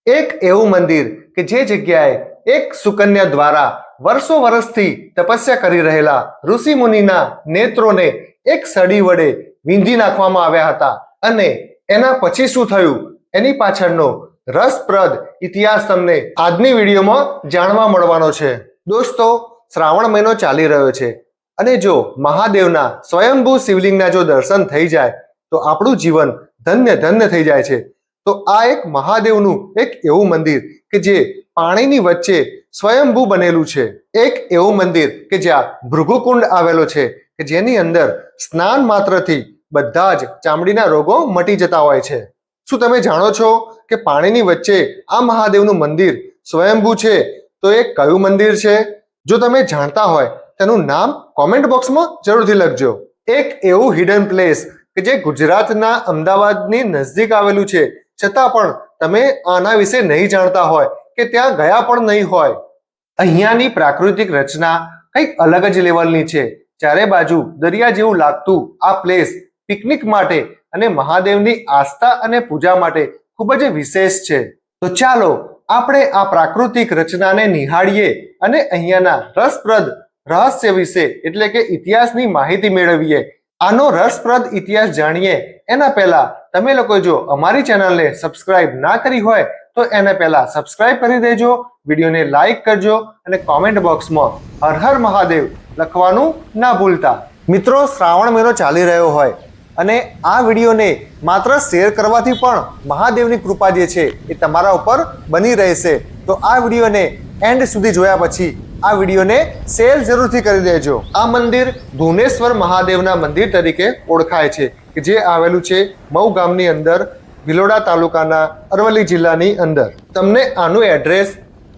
એક એવું મંદિર કે જે જગ્યાએ એક સુકન્યા દ્વારા વર્ષો વર્ષથી તપસ્યા કરી રહેલા ઋષિ મુનિના નેત્રોને એક સળી વડે વીંધી નાખવામાં આવ્યા હતા અને એના પછી શું થયું એની પાછળનો રસપ્રદ ઇતિહાસ તમને આજની વિડીયોમાં જાણવા મળવાનો છે। દોસ્તો, શ્રાવણ મહિનો ચાલી રહ્યો છે અને જો મહાદેવના સ્વયંભૂ શિવલિંગના જો દર્શન થઈ જાય તો આપણું જીવન ધન્ય ધન્ય થઈ જાય છે। તો આ એક મહાદેવનું એક એવું મંદિર કે જે પાણીની વચ્ચે સ્વયંભૂ બનેલું છે। એક એવું મંદિર કે જ્યાં ભૃગુકુંડ આવેલો છે કે જેની અંદર સ્નાન માત્રથી બધા જ ચામડીના રોગો મટી જતા હોય છે। શું તમે જાણો છો કે પાણીની વચ્ચે આ મહાદેવનું મંદિર સ્વયંભૂ છે તો એ કયું મંદિર છે? જો તમે જાણતા હોય તેનું નામ કોમેન્ટ બોક્સમાં જરૂરથી લખજો। એક એવું હિડન પ્લેસ કે જે ગુજરાતના અમદાવાદની નજદીક આવેલું છે છતાં પણ તમે આના વિશે નહીં જાણતા હોય કે ત્યાં ગયા પણ નહીં હોય। અહીંયાની પ્રાકૃતિક રચના કંઈક અલગ જ લેવલની છે। ચારે બાજુ દરિયા જેવું લાગતું આ પ્લેસ પિકનિક માટે અને મહાદેવની આસ્થા અને પૂજા માટે ખૂબ જ વિશેષ છે। તો ચાલો આપણે આ પ્રાકૃતિક રચનાને નિહાળીએ અને અહીંયાના રસપ્રદ રહસ્ય વિશે એટલે કે ઇતિહાસની માહિતી મેળવીએ। આનો રસપ્રદ ઇતિહાસ જાણીએ એના પહેલા તમે લોકો જો અમારી ચેનલને સબસ્ક્રાઇબ ના કરી હોય તો એને પહેલા સબસ્ક્રાઇબ કરી દેજો, વિડીયોને લાઈક કરજો અને કોમેન્ટ બોક્સમાં હર હર મહાદેવ લખવાનું ના ભૂલતા। મિત્રો, શ્રાવણ મહિનો ચાલી રહ્યો હોય અને આ વિડીયોને માત્ર શેર કરવાથી પણ મહાદેવની કૃપા જે છે એ તમારા ઉપર બની રહેશે। તો આ વિડીયોને એન્ડ સુધી જોયા પછી આ વિડીયોને શેર જરૂરથી કરી દેજો। આ મંદિર ભુવનેશ્વર મહાદેવના મંદિર તરીકે ઓળખાય છે કે જે આવેલું છે મઉ ગામની અંદર, ભિલોડા તાલુકાના અરવલ્લી જિલ્લાની અંદર। તમને આનું એડ્રેસ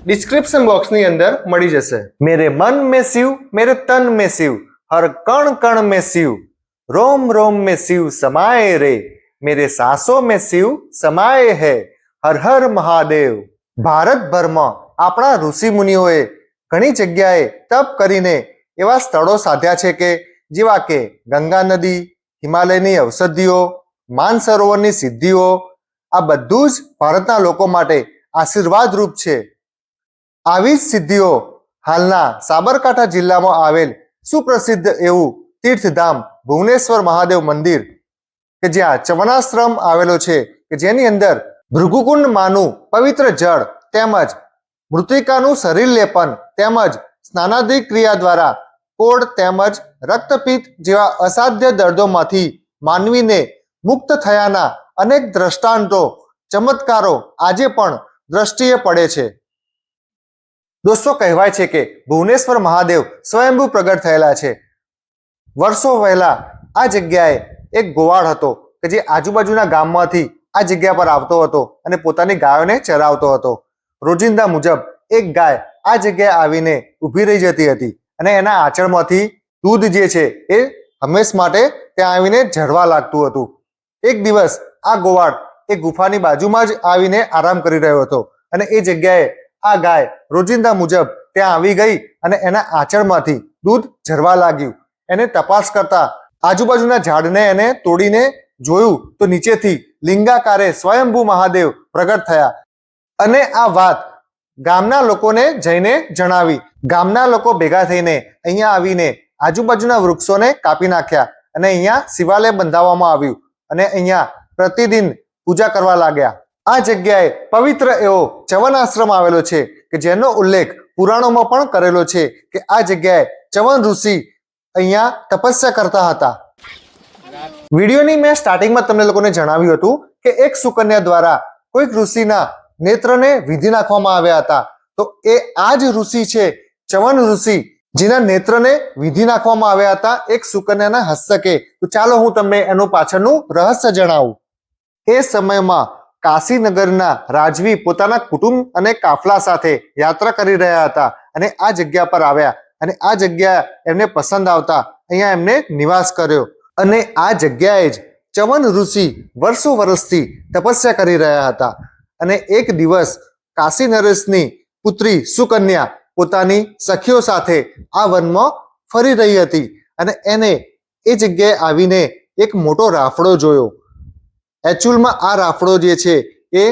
ડિસ્ક્રિપ્શન બોક્સની અંદર મળી જશે। મેરે મન में शिव, मेरे तन में शिव, हर कण कण में शिव, रोम रोम में शिव समाये रे, मेरे सांसों में शिव समाये है, हर हर महादेव। ભારતભરમાં આપણા ઋષિ મુનિઓએ ઘણી જગ્યાએ તપ કરીને એવા સ્થળો સાધ્યા છે કે જેવા કે ગંગા નદી, હિમાલયની ઔષધિઓ, માનસરોવરની સિદ્ધિઓ, આ બધું જ ભારતના લોકો માટે આશીર્વાદરૂપ છે। આવી જ સિદ્ધિઓ હાલના સાબરકાંઠા જિલ્લામાં આવેલ સુપ્રસિદ્ધ એવું તીર્થધામ ભુવનેશ્વર મહાદેવ મંદિર કે જ્યાં ચવનાશ્રમ આવેલો છે કે જેની અંદર ભૃગુકુંડ માનું પવિત્ર જળ તેમજ મૃતિકાનું શરીર લેપન તેમજ સ્નાનાદિ ક્રિયા દ્વારા કોઢ તેમજ રક્તપિત્ત જેવા અસાધ્ય દર્દોમાંથી માનવીને મુક્ત થયાના અનેક દ્રષ્ટાંતો, ચમત્કારો આજે પણ દ્રષ્ટિએ પડે છે। દોસ્તો, કહેવાય છે કે ભુવનેશ્વર મહાદેવ સ્વયંભૂ પ્રગટ થયેલા છે। વર્ષો પહેલા આ જગ્યાએ એક ગોવાળ હતો કે જે આજુબાજુના ગામમાંથી આ જગ્યા પર આવતો હતો અને પોતાની ગાયોને ચરાવતો હતો। રોજિંદા મુજબ એક ગાય આ જગ્યાએ આવીને ઊભી રહી જતી હતી અને એના આંચળમાંથી દૂધ જે છે એ હંમેશ માટે ત્યાં આવીને ઝરવા લાગતું હતું। એક દિવસ આ ગોવાળ એ ગુફાની બાજુમાં જ આવીને આરામ કરી રહ્યો હતો અને એ જગ્યાએ આ ગાય રોજિંદા મુજબ ત્યાં આવી ગઈ અને એના આંચળમાંથી દૂધ ઝરવા લાગ્યું। એને તપાસ કરતા આજુબાજુના ઝાડને એને તોડીને જોયું તો નીચેથી લિંગાકારે સ્વયંભૂ મહાદેવ પ્રગટ થયા અને આ વાત ગામના લોકોને જઈને જણાવી। ગામના લોકો ભેગા થઈને અહીંયા આવીને આજુબાજુના વૃક્ષોને કાપી નાખ્યા અને અહીંયા શિવાલય બંધાવવામાં આવ્યું અને અહીંયા પ્રતિદિન પૂજા કરવા લાગ્યા। આ જગ્યાએ પવિત્ર એવો ચવન આશ્રમ આવેલો છે કે જેનો ઉલ્લેખ પુરાણોમાં પણ કરેલો છે કે આ જગ્યાએ ચવન ઋષિ અહીંયા તપસ્યા કરતા હતા। વિડીયોની મેં સ્ટાર્ટિંગમાં તમને લોકોને જણાવ્યું હતું કે એક સુકન્યા દ્વારા કોઈક ઋષિના નેત્રને વીંધી નાખવામાં આવ્યા હતા। તો એ આ જ ઋષિ છે ચવન ઋષિ જેના નેત્રને વીંધી નાખવામાં આવ્યા હતા એક સુકન્યાના હસ્તકે। તો ચાલો હું તમને એનું પાછળનું રહસ્ય જણાવું। એ સમયમાં કાશીનગરના રાજવી પોતાના કુટુંબ અને કાફલા સાથે યાત્રા કરી રહ્યા હતા અને આ જગ્યા પર આવ્યા અને આ જગ્યા એમને પસંદ આવતા અહીંયા એમને નિવાસ કર્યો અને આ જગ્યાએ જ ચવન ઋષિ વર્ષો વર્ષથી તપસ્યા કરી રહ્યા હતા। અને એક દિવસ કાશી નરેશની પુત્રી સુકન્યા પોતાની સખીઓ સાથે આ વનમાં ફરી રહી હતી અને એને એ જગ્યાએ આવીને એક મોટો રાફડો જોયો। એકચ્યુઅલમાં આ રાફડો જે છે એ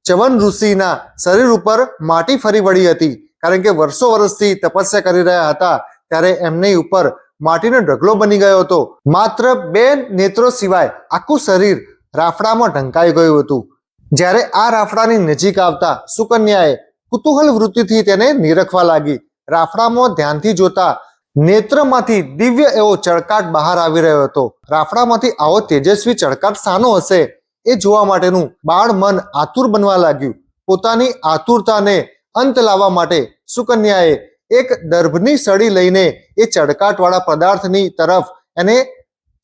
ચ્યવન ઋષિના શરીર ઉપર માટી ફરી વળી હતી, કારણ કે વર્ષો વર્ષથી તપસ્યા કરી રહ્યા હતા ત્યારે એમની ઉપર માટીનો ઢગલો બની ગયો હતો. માત્ર 2 નેત્રો સિવાય આખું શરીર રાફડામાં ઢંકાઈ ગયું હતું. જ્યારે આ રાફડાની નજીક આવતા સુકન્યાએ કુતૂહલ વૃત્તિથી તેને નિરખવા લાગી. રાફડામાં ધ્યાનથી જોતા નેત્રમાંથી દિવ્ય એવો ચળકાટ બહાર આવી રહ્યો હતો. રાફડામાંથી આવો તેજસ્વી ચળકાટ શાનો હશે એ જોવા માટેનું બાળ મન આતુર બનવા લાગ્યું. પોતાની આતુરતાને અંત લાવવા માટે સુકન્યાએ એક દર્ભની સળી લઈને એ ચળકાટવાળા પદાર્થની તરફ એને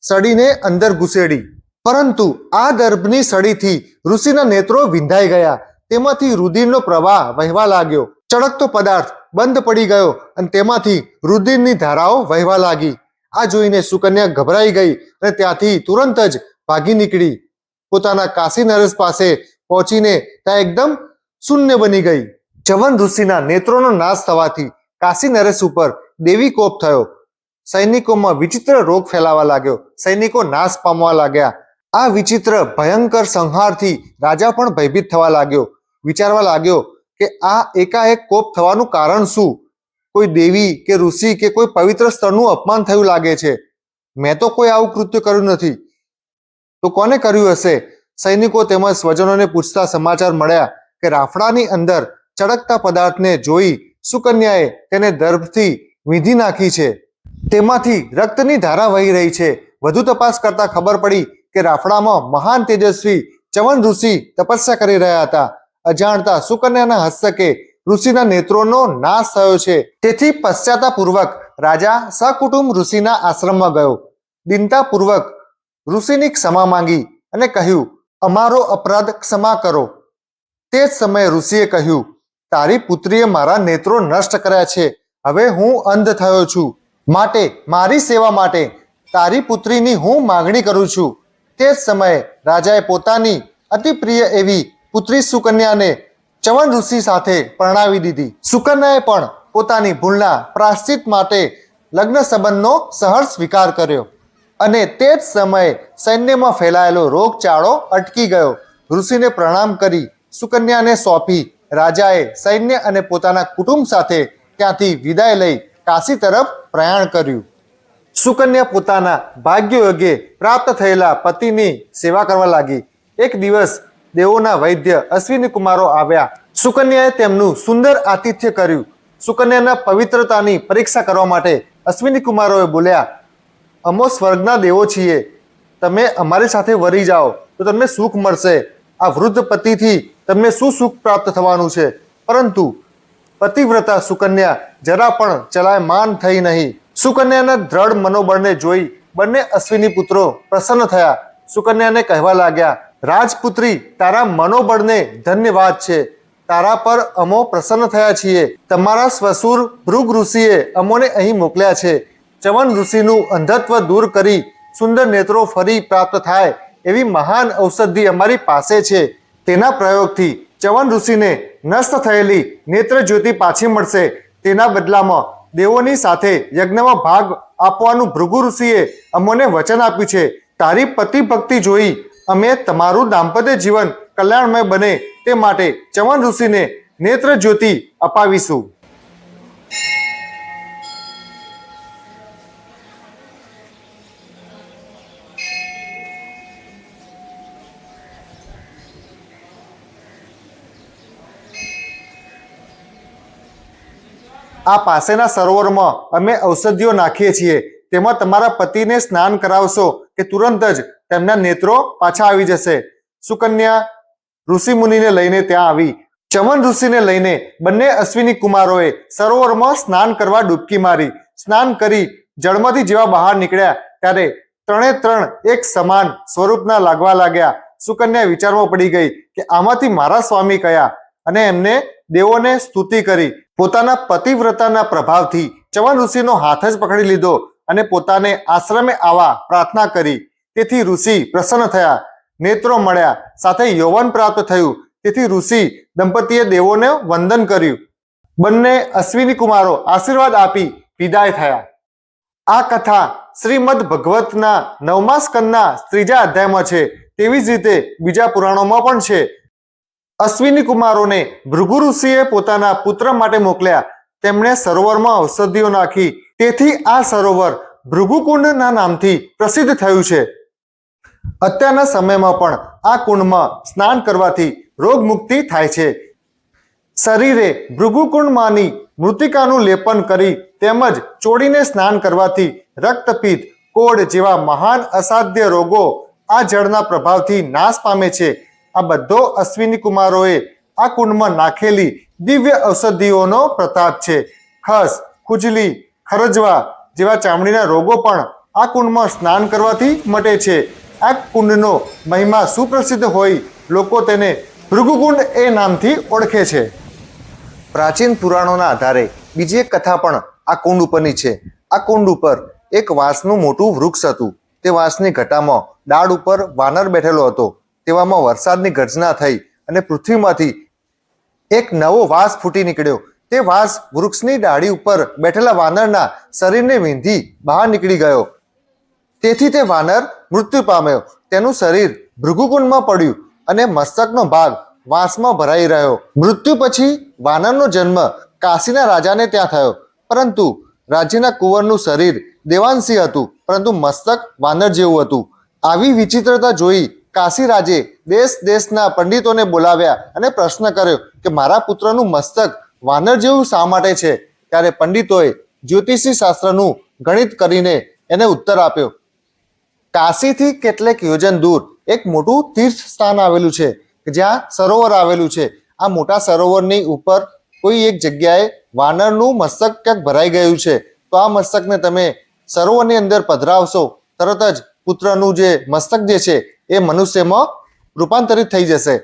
સળીને અંદર ઘુસેડી. પરંતુ આ દર્ભની સળીથી ઋષિના નેત્રો વિંધાઈ ગયા. તેમાંથી રુધિરનો પ્રવાહ વહેવા લાગ્યો. ચળકતો પદાર્થ બંધ પડી ગયો અને તેમાંથી રુધિરની ધારાઓ વહેવા લાગી. આ જોઈને સુકન્યા ગભરાઈ ગઈ અને ત્યાંથી તુરંત જ ભાગી નીકળી. પોતાના કાશી નરેશ પાસે પહોંચીને ત્યાં એકદમ શૂન્ય બની ગઈ. ચ્યવન ઋષિના નેત્રોનો નાશ થવાથી કાશી નરેશ ઉપર દેવી કોપ થયો. સૈનિકોમાં વિચિત્ર રોગ ફેલાવા લાગ્યો. સૈનિકો નાશ પામવા લાગ્યા. આ વિચિત્ર ભયંકર સંહારથી રાજા પણ ભયભીત થવા લાગ્યો. વિચારવા લાગ્યો કે આ એકાએક કોપ થવાનું કારણ શું? કોઈ દેવી કે ઋષિ કે કોઈ પવિત્ર સ્થળનું અપમાન થયું લાગે છે. મેં તો કોઈ આવું કૃત્ય કર્યું નથી, તો કોને કર્યું હશે? સૈનિકો તેમજ સ્વજનોને પૂછતા સમાચાર મળ્યા કે રાફડાની અંદર ચળકતા પદાર્થને જોઈ સુકન્યાએ તેને દર્ભથી વીંધી નાખી છે. તેમાંથી રક્તની ધારા વહી રહી છે. વધુ તપાસ કરતા ખબર પડી કે રાફડામાં મહાન તેજસ્વી ચ્યવન ઋષિ તપસ્યા કરી રહ્યા હતા. અજાણતા સુકન્યાના હસ્તકે ઋષિના નેત્રોનો નાશ થયો છે. તેથી પશ્ચાતાપૂર્વક રાજા સકુટુંબ ઋષિના આશ્રમમાં ગયો. દિનતાપૂર્વક ઋષિની ક્ષમા માંગી અને કહ્યું, અમારો અપરાધ ક્ષમા કરો. તે જ સમયે ઋષિએ કહ્યું, તારી પુત્રીએ મારા નેત્રો નષ્ટ કર્યા છે. હવે હું અંધ થયો છું, માટે મારી સેવા માટે તારી પુત્રીની હું માંગણી કરું છું. તે જ સમયે રાજાએ પોતાની અતિ પ્રિય એવી પુત્રી સુકન્યાને ચ્યવન ઋષિ સાથે પરણાવી દીધી. સુકન્યાએ પણ પોતાની ભૂલના પ્રાયશ્ચિત માટે લગ્ન સંબંધનો સહર્ષ સ્વીકાર કર્યો અને તે જ સમયે સૈન્યમાં ફેલાયેલો રોગચાળો અટકી ગયો. ઋષિને પ્રણામ કરી સુકન્યાને સોંપી રાજાએ સૈન્ય અને પોતાના કુટુંબ સાથે ત્યાંથી વિદાય લઈ કાશી તરફ પ્રયાણ કર્યું. સુકન્યા પોતાના ભાગ્ય યોગે પ્રાપ્ત થયેલા પતિની સેવા કરવા લાગી. એક દિવસ દેવોના વૈદ્ય અશ્વિની કુમારો આવ્યા. સુકન્યાએ તેમનું સુંદર આતિથ્ય કર્યું. સુકન્યાના પવિત્રતાની પરીક્ષા કરવા માટે અશ્વિની કુમારોએ બોલ્યા, અમો સ્વર્ગના દેવો છીએ, તમે અમારી સાથે વરી જાઓ તો તમને સુખ મળશે. આ વૃદ્ધ પતિથી તમને શું સુખ પ્રાપ્ત થવાનું છે? પરંતુ પતિવ્રતા સુકન્યા જરા પણ ચલાયમાન થઈ નહીં. સુકન્યાના દ્રઢ મનોબળને જોઈ બંને અશ્વિની પુત્રો પ્રસન્ન થયા. સુકન્યાને કહેવા લાગ્યા, રાજપુત્રી, તારા મનોબળને ધન્યવાદ છે. તારા પર અમો પ્રસન્ન થયા છીએ. તમારા શ્વશુર ભૃગ ઋષિએ અમોને અહીં મોકલ્યા છે. ચ્યવન ઋષિનું અંધત્વ દૂર કરી સુંદર નેત્રો ફરી પ્રાપ્ત થાય એવી મહાન ઔષધિ અમારી પાસે છે. તેના પ્રયોગથી ચ્યવન ઋષિને નષ્ટ થયેલી નેત્ર જ્યોતિ પાછી મળશે. તેના બદલામાં દેવોની સાથે યજ્ઞમાં ભાગ આપવાનું ભૃગુ ઋષિએ અમોને વચન આપ્યું છે. તારી પતિ ભક્તિ જોઈ અમે તમારું દાંપત્ય જીવન કલ્યાણમય બને તે માટે ચ્યવન ઋષિને નેત્ર જ્યોતિ અપાવીશું. આ પાસેના સરોવરમાં અમે ઔષધિઓ નાખીએ છીએ. તેમાં તમારા પતિને સ્નાન કરાવશો કે તુરંત જ તેમના નેત્રો પાછા આવી જશે. સુકન્યા ઋષિ મુનિને લઈને ત્યાં આવી. ચ્યવન ઋષિને લઈને બંને અશ્વિની કુમારોએ સરોવરમાં સ્નાન કરવા ડૂબકી મારી. સ્નાન કરી જળમાંથી જેવા બહાર નીકળ્યા ત્યારે ત્રણે ત્રણ એક સમાન સ્વરૂપના લાગવા લાગ્યા. સુકન્યા વિચારમાં પડી ગઈ કે આમાંથી મારા સ્વામી કયા, અને એમને દેવોને સ્તુતિ કરી. પોતાના પતિવ્રતાના પ્રભાવથી ચ્યવન ઋષિનો હાથ જ પકડી લીધો અને પોતાને આશ્રમે આવવા પ્રાર્થના કરી. તેથી ઋષિ પ્રસન્ન થયા. નેત્રો મળ્યા, સાથે યૌવન પ્રાપ્ત થયું. તેથી ઋષિ દંપતીએ દેવોને વંદન કર્યું. બંને અશ્વિની કુમારો આશીર્વાદ આપી વિદાય થયા. આ કથા શ્રીમદ ભગવતના 9મા સ્કંદના 3જા અધ્યાયમાં છે. તેવી જ રીતે બીજા પુરાણોમાં પણ છે. અશ્વિની કુમારોને ભૃગુ ઋષિએ પોતાના પુત્ર માટે મોકલ્યા. તેમણે સરોવરમાં ઔષધિઓ નાખી. તેથી આ સરોવર ભૃગુકુંડના નામથી પ્રસિદ્ધ થયું છે. અત્યારના સમયમાં પણ આ કુંડમાં સ્નાન કરવાથી રોગ મુક્તિ થાય છે. શરીરે ભૃગુકુંડમાંની મૃતિકાનું લેપન કરી તેમજ ચોળીને સ્નાન કરવાથી રક્તપિત્ત, કોડ જેવા મહાન અસાધ્ય રોગો આ જળના પ્રભાવથી નાશ પામે છે. આ બધો અશ્વિની કુમારોએ આ કુંડમાં નાખેલી દિવ્ય ઔષધિઓનો પ્રતાપ છે. ખસ, ખુજલી, ખરજવા જેવા ચામડીના રોગો પણ આ કુંડમાં સ્નાન કરવાથી મટે છે. આ કુંડનો મહિમા સુપ્રસિદ્ધ હોય લોકો તેને ભૃગુકુંડ એ નામથી ઓળખે છે. પ્રાચીન પુરાણોના આધારે બીજી એક કથા પણ આ કુંડ ઉપરની છે. આ કુંડ ઉપર એક વાંસનું મોટું વૃક્ષ હતું. તે વાંસની ઘટામાં ડાળ ઉપર વાનર બેઠેલો હતો. તેવામાં વરસાદની ગર્જના થઈ અને પૃથ્વીમાંથી એક નવો વાંસ ફૂટી નીકળ્યો. તે વાંસ વૃક્ષની ડાળી ઉપર બેઠેલા વાનરના શરીરને વીંધી બહાર નીકળી ગયો. તેથી તે વાનર મૃત્યુ પામ્યો. તેનું શરીર ભૃગુકુંડમાં પડ્યું અને મસ્તકનો ભાગ વાંસમાં ભરાઈ રહ્યો. મૃત્યુ પછી વાનરનો જન્મ કાશીના રાજાને ત્યાં થયો. પરંતુ રાજ્યના કુંવરનું શરીર દેવાંશી હતું, પરંતુ મસ્તક વાનર જેવું હતું. આવી વિચિત્રતા જોઈ કાશી રાજે દેશ દેશના પંડિતોને બોલાવ્યા અને પ્રશ્ન કર્યો કે મારા પુત્રનું મસ્તક વાનર જેવું શા માટે છે? ત્યારે પંડિતોએ જ્યોતિષી શાસ્ત્રનું ગણિત કરીને એને ઉત્તર આપ્યો. કાશીથી કેટલેક યોજન દૂર એક મોટું તીર્થ સ્થાન આવેલું છે જ્યાં સરોવર આવેલું છે. આ મોટા સરોવરની ઉપર કોઈ એક જગ્યાએ વાનરનું મસ્તક ક્યાંક ભરાઈ ગયું છે. તો આ મસ્તકને તમે સરોવરની અંદર પધરાવશો, તરત જ પુત્રનું જે મસ્તક જે છે એ મનુષ્યમાં રૂપાંતરિત થઈ જશે.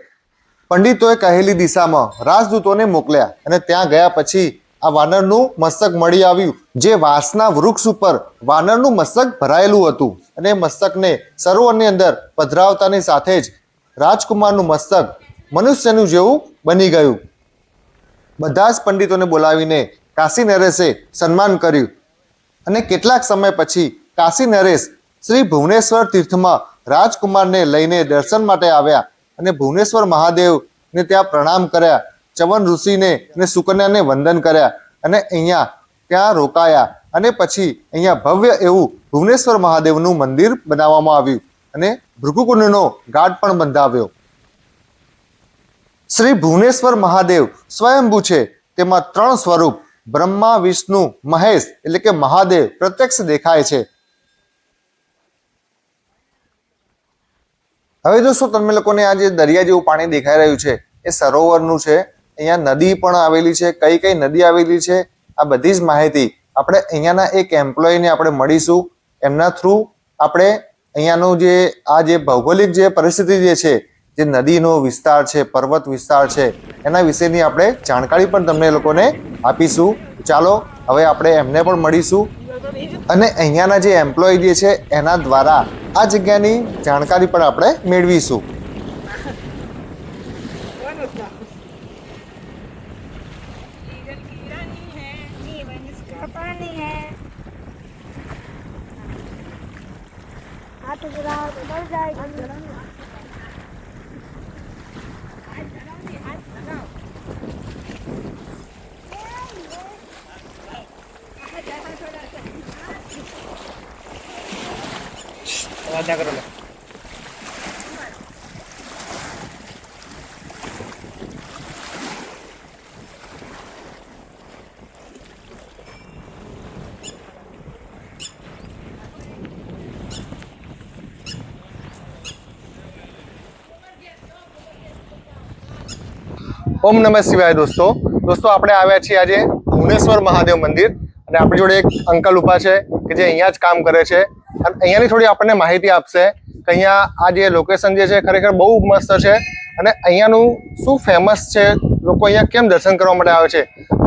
પંડિતોએ કહેલી દિશામાં રાજદૂતોને મોકલ્યા અને ત્યાં ગયા પછી આ વાનરનું મસ્તક મળી આવ્યું. જે વાંસના વૃક્ષ ઉપર વાનરનું મસ્તક ભરાયેલું હતું અને મસ્તકને સરોવરની અંદર પધરાવતાની સાથે જ રાજકુમારનું મસ્તક મનુષ્યનું જેવું બની ગયું. બધા જ પંડિતોને બોલાવીને કાશી નરેશે સન્માન કર્યું અને કેટલાક સમય પછી કાશી નરેશ શ્રી ભુવનેશ્વર તીર્થમાં રાજકુમારને લઈને દર્શન માટે આવ્યા અને ભુવનેશ્વર મહાદેવને ત્યાં પ્રણામ કર્યા. ચવન ઋષિને અને સુકન્યાને વંદન કર્યા અને અહીંયા ત્યાં રોકાયા અને પછી અહીંયા ભવ્ય એવું ભુવનેશ્વર મહાદેવનું મંદિર બનાવવામાં આવ્યું અને ભૃગુકુંડનો ઘાટ પણ બંધાવ્યો. શ્રી ભુવનેશ્વર મહાદેવ સ્વયંભૂ છે. તેમાં 3 સ્વરૂપ બ્રહ્મા, વિષ્ણુ, મહેશ એટલે કે મહાદેવ પ્રત્યક્ષ દેખાય છે. હવે દોસ્તો તમે લોકોને આ જે દરિયા જેવું પાણી દેખાઈ રહ્યું છે એ સરોવરનું છે. અહીંયા નદી પણ આવેલી છે. કઈ કઈ નદી આવેલી છે આ બધી જ માહિતી આપણે અહીંયાના એક એમ્પ્લોયને આપણે મળીશું. એમના થ્રુ આપણે અહીંયાનું જે આ જે ભૌગોલિક જે પરિસ્થિતિ જે છે, જે નદીનો વિસ્તાર છે, પર્વત વિસ્તાર છે, એના વિશેની આપણે જાણકારી પણ તમને લોકોને આપીશું. ચાલો હવે આપણે એમને પણ મળીશું અને અહીંયાના જે એમ્પ્લોય જે છે એના દ્વારા આ જગ્યાની જાણકારી પણ આપણે મેળવીશું. ઓમ નમઃ શિવાય. દોસ્તો આપણે આવ્યા છીએ આજે ભુવનેશ્વર મહાદેવ મંદિર અને આપણી જોડે એક અંકલ ઉભા છે કે જે અહીંયા જ કામ કરે છે અને અહીંયાની થોડી આપણને માહિતી આપશે કે અહીંયા આ જે લોકેશન જે છે ખરેખર બહુ મસ્ત છે અને અહીંયાનું શું ફેમસ છે, લોકો અહીંયા કેમ દર્શન કરવા માટે આવે છે,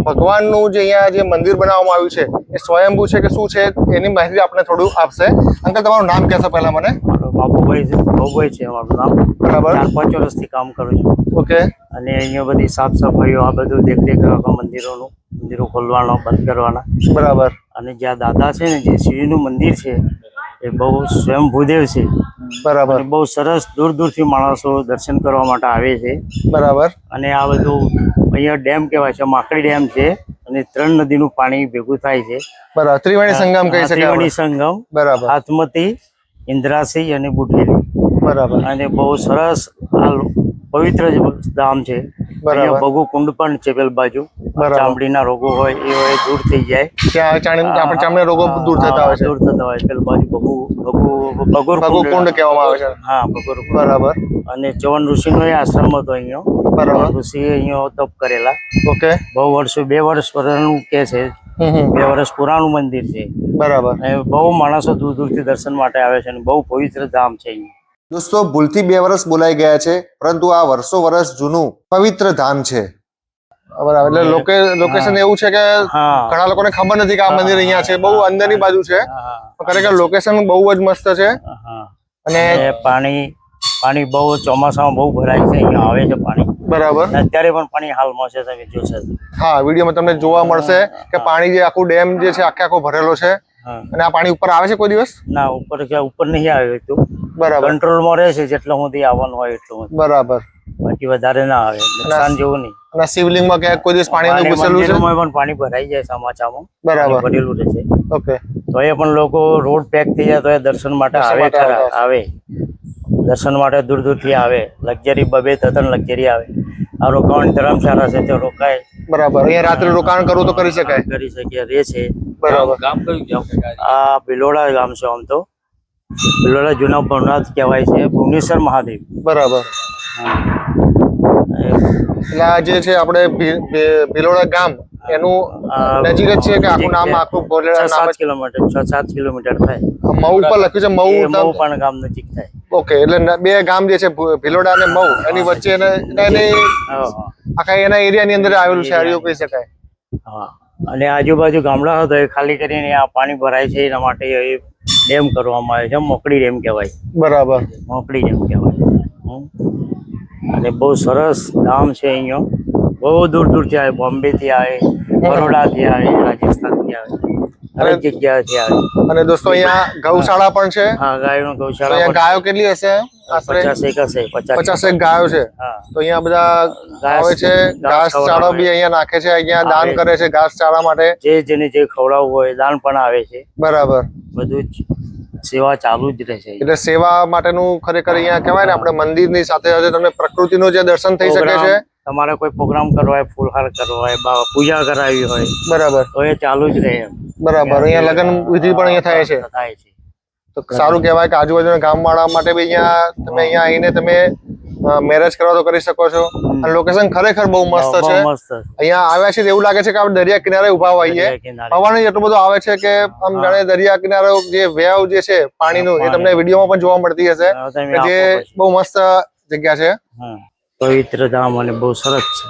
ભગવાનનું જે અહીંયા જે મંદિર બનાવવામાં આવ્યું છે એ સ્વયંભૂ છે કે શું છે એની માહિતી આપણે થોડું આપશે. અંકલ તમારું નામ કહેશો પહેલા મને? બાબુભાઈ છે અમારું નામ. બરાબર. 4-5 વર્ષથી કામ કરું છું. ઓકે. અને અહીંયા બધી સાફ સફાઈઓ આ બધું દેખરેખ રાખવા મંદિરો ખોલવાના, બંધ કરવાના. બરાબર. અને જ્યાં દાદા છે ને, જે શિવનું મંદિર છે એ બહુ સ્વયં ભૂદેવ છે. બરાબર અને બહુ સરસ દૂર દૂરથી માણસો દર્શન કરવા માટે આવે છે. બરાબર અને આ બધું અહીંયા ડેમ કહેવાય છે, માકડી ડેમ છે, અને 3 નદીનું પાણી ભેગું થાય છે. બરાબર ત્રિવેણી સંગમ કહી શકાય ત્રિવેણી આપણે. સંગમ, બરાબર હાથમતી, ઇન્દ્રાસી અને બુઢેલી. બરાબર અને બહુ સરસ આ પવિત્ર જે ધામ છે. બરાબર. અહીંયા ભગુ કુંડ પણ છે પેલ બાજુ. બરાબર. ચામડીના રોગો હોય એ હોય દૂર થઈ જાય. ત્યાં આપણે ચામડીના રોગો દૂર થતા હોય છે. દૂર થતા હોય પેલ બાજુ ભગુર કુંડ કહેવામાં આવે છે. હા, ભગુર કુંડ. બરાબર અને ચવન ઋષિનો એ આશ્રમ હતો અહીંયા. બરાબર. ચવન ઋષિએ અહીંયા તપ કરેલા. ઓકે. બહુ વર્ષો 2 વર્ષ પુરાણું કે છે. 2 વર્ષ પુરાણું મંદિર છે. બરાબર. અને બહુ માણસો દૂર દૂરથી દર્શન માટે આવે છે અને બહુ પવિત્ર ધામ છે અહીંયા. દોસ્તો ભૂલથી 2 વર્ષ બોલાઈ ગયા છે, પરંતુ આ વર્ષો વર્ષ જૂનું પવિત્ર ધામ છે. બરાબર. એટલે લોકેશન એવું છે કે હા, ઘણા લોકોને ખબર નથી કે આ મંદિર અહીંયા છે. બહુ અંદરની બાજુ છે. ખરેખર લોકેશન બહુ જ મસ્ત છે. અને પાણી બહુ ચોમાસામાં બહુ ભરાય છે. અહીંયા આવે છે પાણી. બરાબર. અને અત્યારે પણ પાણી હાલમાં છે, તમે જોશો. હા, વિડીયોમાં તમને જોવા મળશે કે પાણી જે આખું ડેમ જે છે આખો ભરેલો છે. અને આ પાણી ઉપર આવે છે કોઈ દિવસ? ના, ઉપર નહીં આવ્યું હતું. બરાબર. કંટ્રોલમાં રહે છે, જેટલો સુધી આવવાનું હોય એટલું. બરાબર. બાકી વધારે ના આવે, નુકસાન જેવું નહીં. અને શિવલિંગમાં ક્યાંક કોઈ દિવસ પાણી ઘૂસેલું છે? મંદિરોમાં પણ પાણી ભરાઈ જાય ચોમાસામાં. બરાબર. ભરેલું રહે છે. ઓકે. તો એ પણ લોકો રોડ પેક થઈ જાય તો એ દર્શન માટે આવે ખરા. આવે દર્શન માટે દૂર દૂરથી આવે. લક્ઝરી 2-3 લક્ઝરી આવે. આ રોકાવાની ધર્મશાળા છે, ત્યાં રોકાય. બરાબર. અહીંયા રાત્રે રોકાણ કરવું તો કરી શકાય? કરી શકીએ, રહે છે. બરાબર. ગામ કયું? આ ભિલોડા ગામ છે. આમ તો ભિલોડા જૂના ભવનાથ કહેવાય છે, ભુવનેશ્વર મહાદેવ. બરાબર. એટલે આ જે છે આપણે ભિલોડા ગામ એનું નજીક જ છે કે આખું નામ આખું ભોલેડા નામ? 6-7 કિલોમીટર થાય. મઉ ઉપર લખ્યું છે. મઉ પણ ગામ નજીક થાય. ઓકે. એટલે 2 ગામ જે છે ભિલોડા અને મઉ, એની વચ્ચે આખા એના એરિયાની અંદર આવેલું છે, એવું કહી શકાય. હા. અને આજુબાજુ ગામડા હતો એ ખાલી કરીને આ પાણી ભરાય છે, એના માટે એ ડેમ કરવામાં આવે છે. મોકડી ડેમ કહેવાય. બરાબર. મોકડી ડેમ કહેવાય. અને બહુ સરસ ધામ છે. અહીંયા બહુ દૂર દૂરથી આવે. બોમ્બે થી આવે, બરોડા થી આવે, રાજસ્થાન થી આવે, દરેક જગ્યાએથી આવે. અને દોસ્તો અહીંયા ગૌશાળા પણ છે. હા, ગાયોનો ગૌશાળા. અહીંયા ગાયો કેટલી હશે? આશરે 50 હશે. 50 ગાયો છે. તો અહીંયા બધા આવે છે, ઘાસ ચારો બી અહીંયા નાખે છે, અહીંયા દાન કરે છે ઘાસ ચારા માટે. જેને જે ખવડાવવું હોય દાન પણ આવે છે. બરાબર. બધું જ સેવા ચાલુ જ રહે છે. એટલે સેવા માટેનું ખરેખર અહીંયા કહેવાય ને, આપણે મંદિરની સાથે સાથે તમને પ્રકૃતિનું જે દર્શન થઈ શકે છે. તમારે કોઈ પ્રોગ્રામ કરવો હોય, ફૂલહાર કરવો હોય, પૂજા કરાવી હોય, બરાબર, તો એ ચાલુ જ રહે. બરાબર. અહીંયા લગ્ન વિધિ પણ અહીંયા થાય છે. તો સારું કહેવાય કે આજુબાજુના ગામવાળા માટે બી તમે અહીંયા આવીને તમે મેરેજ કરવા તો કરી શકો છો. અને લોકેશન ખરેખર બહુ મસ્ત છે. અહીંયા આવ્યા છે એવું લાગે છે કે આપણે દરિયા કિનારે ઉભા હોઈએ. પવન એટલું બધું આવે છે કે આમ જાણે દરિયા કિનારે જે વેવ જે છે પાણીનું, એ તમને વિડીયોમાં પણ જોવા મળતી હશે, જે બહુ મસ્ત જગ્યા છે. પવિત્ર ધામ અને બહુ સરસ છે.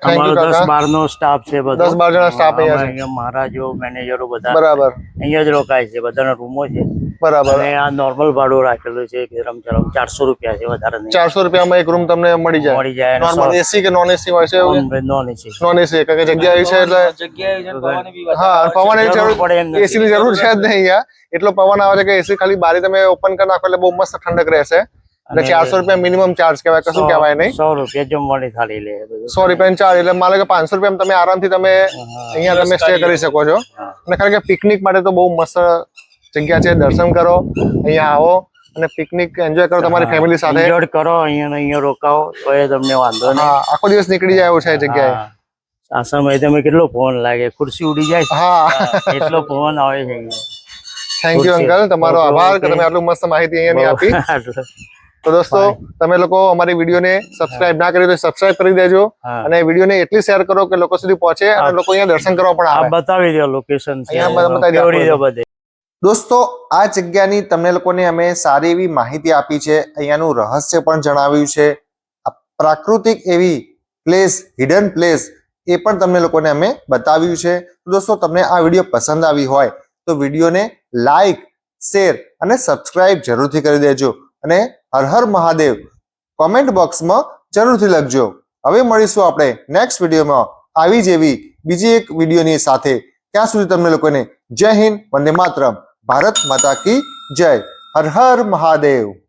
અમારો 10-12 નો સ્ટાફ છે. 10-12 જણા સ્ટાફ અહીંયા મહારાજો, મેનેજરો બધા બરાબર અહીંયા જ રોકાય છે. બધાના રૂમો છે. બરાબર. અને આ નોર્મલ ભાડું રાખેલું છે. ધર્મશાળા 400 રૂપિયા છે, વધારે નહીં. 400 રૂપિયામાં એક રૂમ તમને મળી જાય. નોર્મલ એસી કે નોન એસી હોય છે? Non AC. કારણ કે જગ્યા એવી છે એટલે હા, પવન એસી ની જરૂર છે જ નહીં અહીંયા. એટલો પવન આવે છે કે એસી ખાલી બારી તમે ઓપન કરી નાખો એટલે બહુ મસ્ત ઠંડક રહેશે. અને 400 રૂપિયા મિનિમમ ચાર્જ કહેવાય, કશું કહેવાય નહીં. 100 રૂપિયા જમવાની થાળી લે. 100 રૂપિયા ચાર્જ એટલે માનો કે 500 રૂપિયા તમે આરામથી તમે અહીંયા તમે સ્ટે કરી શકો છો. અને ખરેખર પિકનિક માટે તો બહુ મસ્ત જગ્યા છે. દર્શન કરો, અહીંયા આવો અને પિકનિક એન્જોય કરો તમારી ફેમિલી સાથે. એન્જોય કરો, અહીંયા રોકાવો તો એ તમને વાંધો નહીં. હા, આખો દિવસ નીકળી જાય એવું છે જગ્યાએ. આ સમયે તમે કેટલો પવન લાગે, ખુરશી ઉડી જાય. હા, એટલો પવન આવે છે. થેન્ક યુ અંકલ, તમારો આભાર કે તમે આટલું મસ્ત માહિતી અહીંયાની આપી. તો દોસ્તો, તમે લોકો અમારી વિડીયોને સબસ્ક્રાઇબ ના કરી તો સબસ્ક્રાઇબ કરી દેજો. અને વિડીયોને એટલી શેર કરો કે લોકો સુધી પહોંચે અને લોકો અહીંયા દર્શન કરવા પણ આવે. બતાવી દો લોકેશન. દોસ્તો, આ જગ્યાની તમને લોકોને અમે સારી એવી માહિતી આપી છે. અહીંયાનું રહસ્ય પણ જણાવ્યું છે. પ્રાકૃતિક એવી પ્લેસ, હિડન પ્લેસ, એ પણ તમને લોકોને અમે બતાવ્યું છે. દોસ્તો, તમને આ વિડીયો પસંદ આવી હોય તો વિડીયોને લાઈક, શેર અને સબસ્ક્રાઇબ જરૂરથી કરી દેજો. અને હર હર મહાદેવ કોમેન્ટ બોક્સમાં જરૂરથી લખજો. હવે મળીશું આપણે નેક્સ્ટ વિડીયોમાં આવી જ એવી બીજી એક વિડીયોની સાથે. ત્યાં સુધી તમને લોકોને જય હિન્દ, વંદે માતરમ, ભારત માતા કી જય. હર હર મહાદેવ.